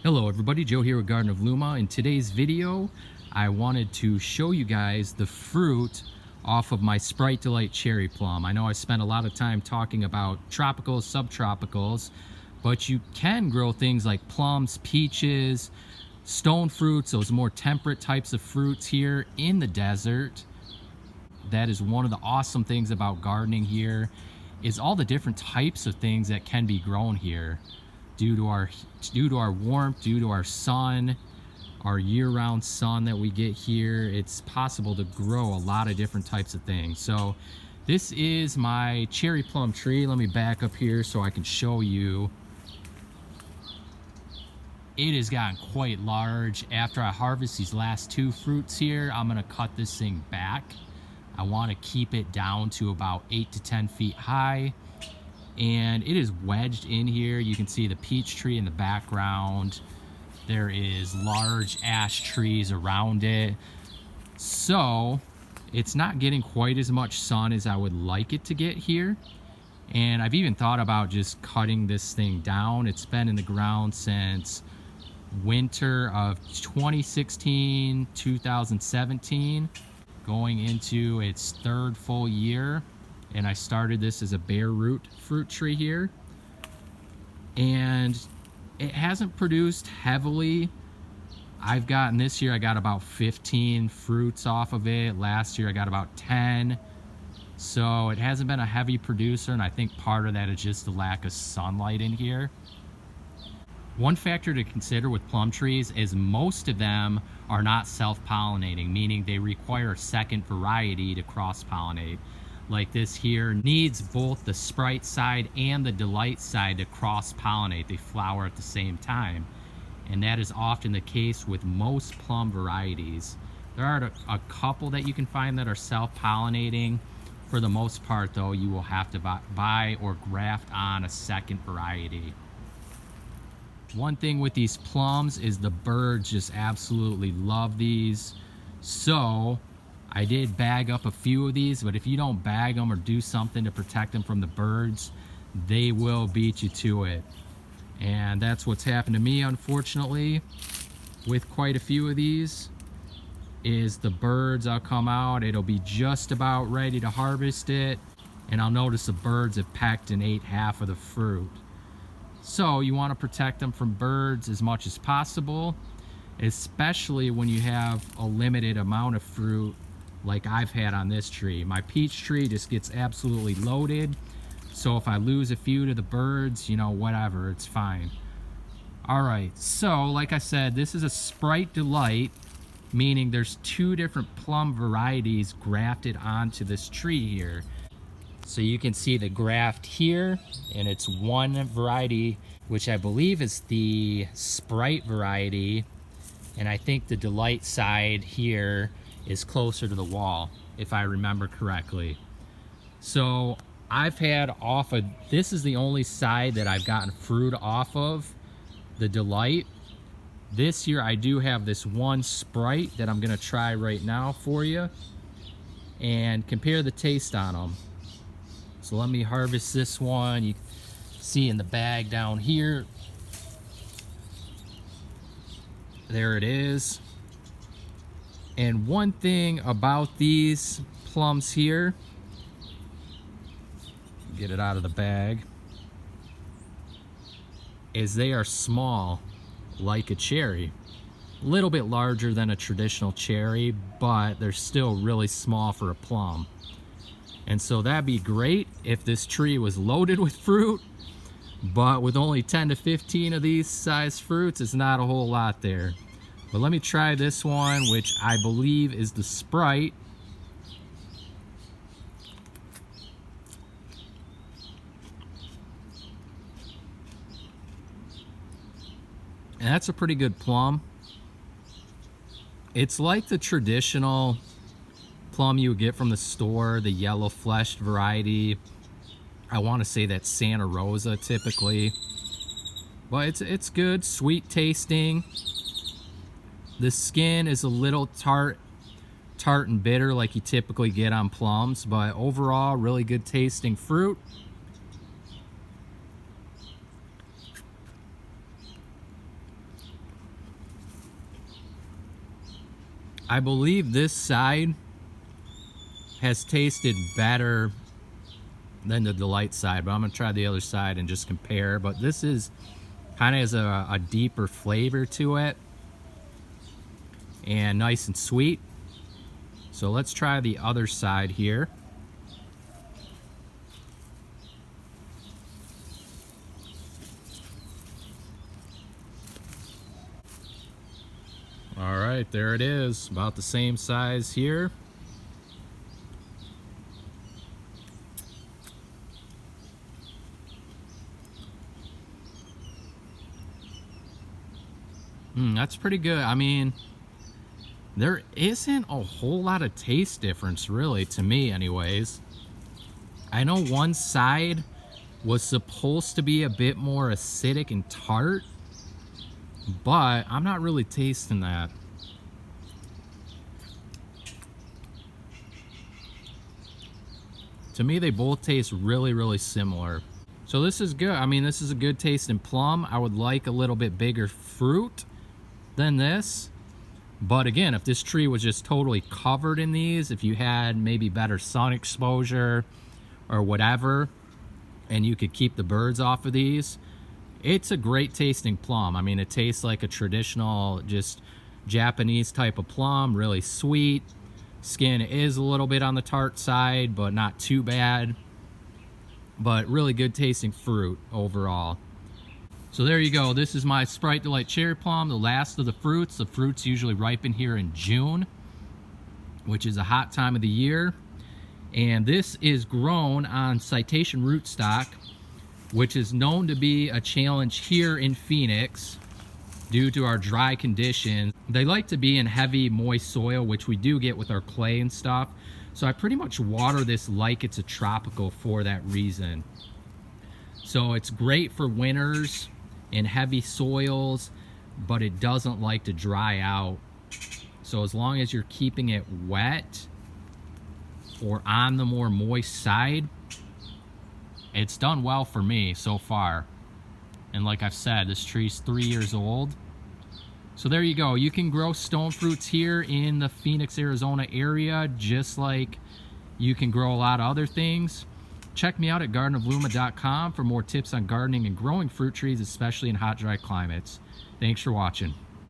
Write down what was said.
Hello everybody, Joe here with Garden of Luma. In today's video, I wanted to show you guys the fruit off of my Sprite-Delight cherry plum. I know I spent a lot of time talking about tropicals, subtropicals, but you can grow things like plums, peaches, stone fruits, those more temperate types of fruits here in the desert. That is one of the awesome things about gardening here, is all the different types of things that can be grown here. Due to our warmth, due to our sun, our year-round sun that we get here, it's possible to grow a lot of different types of things. So this is my cherry plum tree. Let me back up here so I can show you. It has gotten quite large. After I harvest these last two fruits here, I'm gonna cut this thing back. I wanna keep it down to about 8 to 10 feet high. And it is wedged in here. You can see the peach tree in the background. There is large ash trees around it. So it's not getting quite as much sun as I would like it to get here. And I've even thought about just cutting this thing down. It's been in the ground since winter of 2016, 2017, going into its third full year. And I started this as a bare root fruit tree here, and it hasn't produced heavily. I've gotten, this year I got about 15 fruits off of it. Last year I got about 10. So it hasn't been a heavy producer, and I think part of that is just the lack of sunlight in here. One factor to consider with plum trees is most of them are not self-pollinating, meaning they require a second variety to cross-pollinate. Like this here needs both the Sprite side and the Delight side to cross-pollinate. They flower at the same time. And that is often the case with most plum varieties. There are a couple that you can find that are self-pollinating. For the most part though, you will have to buy or graft on a second variety. One thing with these plums is the birds just absolutely love these. So I did bag up a few of these, but if you don't bag them or do something to protect them from the birds, they will beat you to it. And that's what's happened to me, unfortunately, with quite a few of these, is the birds, I'll come out, it'll be just about ready to harvest it, and I'll notice the birds have pecked and ate half of the fruit. So you want to protect them from birds as much as possible, especially when you have a limited amount of fruit like I've had on this tree. My peach tree just gets absolutely loaded. So if I lose a few to the birds, you know, whatever, it's fine. All right, so like I said, this is a Sprite-Delight, meaning there's two different plum varieties grafted onto this tree here. So you can see the graft here, and it's one variety, which I believe is the Sprite variety. And I think the Delight side here is closer to the wall, if I remember correctly. So I've had off of, this is the only side that I've gotten fruit off of, the Delight. This year I do have this one Sprite that I'm gonna try right now for you and compare the taste on them. So let me harvest this one. You see in the bag down here, there it is. And one thing about these plums here, get it out of the bag, is they are small like a cherry. A little bit larger than a traditional cherry, but they're still really small for a plum. And so that'd be great if this tree was loaded with fruit, but with only 10 to 15 of these size fruits, it's not a whole lot there. But let me try this one, which I believe is the Sprite. And that's a pretty good plum. It's like the traditional plum you would get from the store, the yellow fleshed variety. I want to say that's Santa Rosa typically. But it's good, sweet tasting. The skin is a little tart and bitter like you typically get on plums, but overall really good tasting fruit. I believe this side has tasted better than the Delight side, but I'm gonna try the other side and just compare. But this is kind of has a deeper flavor to it and nice and sweet. So let's try the other side here. All right, there it is, about the same size here. That's pretty good. I mean, there isn't a whole lot of taste difference, really, to me anyways. I know one side was supposed to be a bit more acidic and tart, but I'm not really tasting that. To me, they both taste really, really similar. So this is good. I mean, this is a good tasting plum. I would like a little bit bigger fruit than this. But again, if this tree was just totally covered in these, if you had maybe better sun exposure or whatever, and you could keep the birds off of these, it's a great tasting plum. I mean, it tastes like a traditional, just Japanese type of plum, really sweet. Skin is a little bit on the tart side, but not too bad. But really good tasting fruit overall. So there you go. This is my Sprite-Delight cherry plum, the last of the fruits. The fruits usually ripen here in June, which is a hot time of the year. And this is grown on citation rootstock, which is known to be a challenge here in Phoenix due to our dry conditions. They like to be in heavy, moist soil, which we do get with our clay and stuff. So I pretty much water this like it's a tropical for that reason. So it's great for winters in heavy soils, but it doesn't like to dry out. So as long as you're keeping it wet or on the more moist side, it's done well for me so far. And like I've said, this tree's 3 years old. So there you go. You can grow stone fruits here in the Phoenix, Arizona area, just like you can grow a lot of other things. Check me out at gardenofluma.com for more tips on gardening and growing fruit trees, especially in hot, dry climates. Thanks for watching.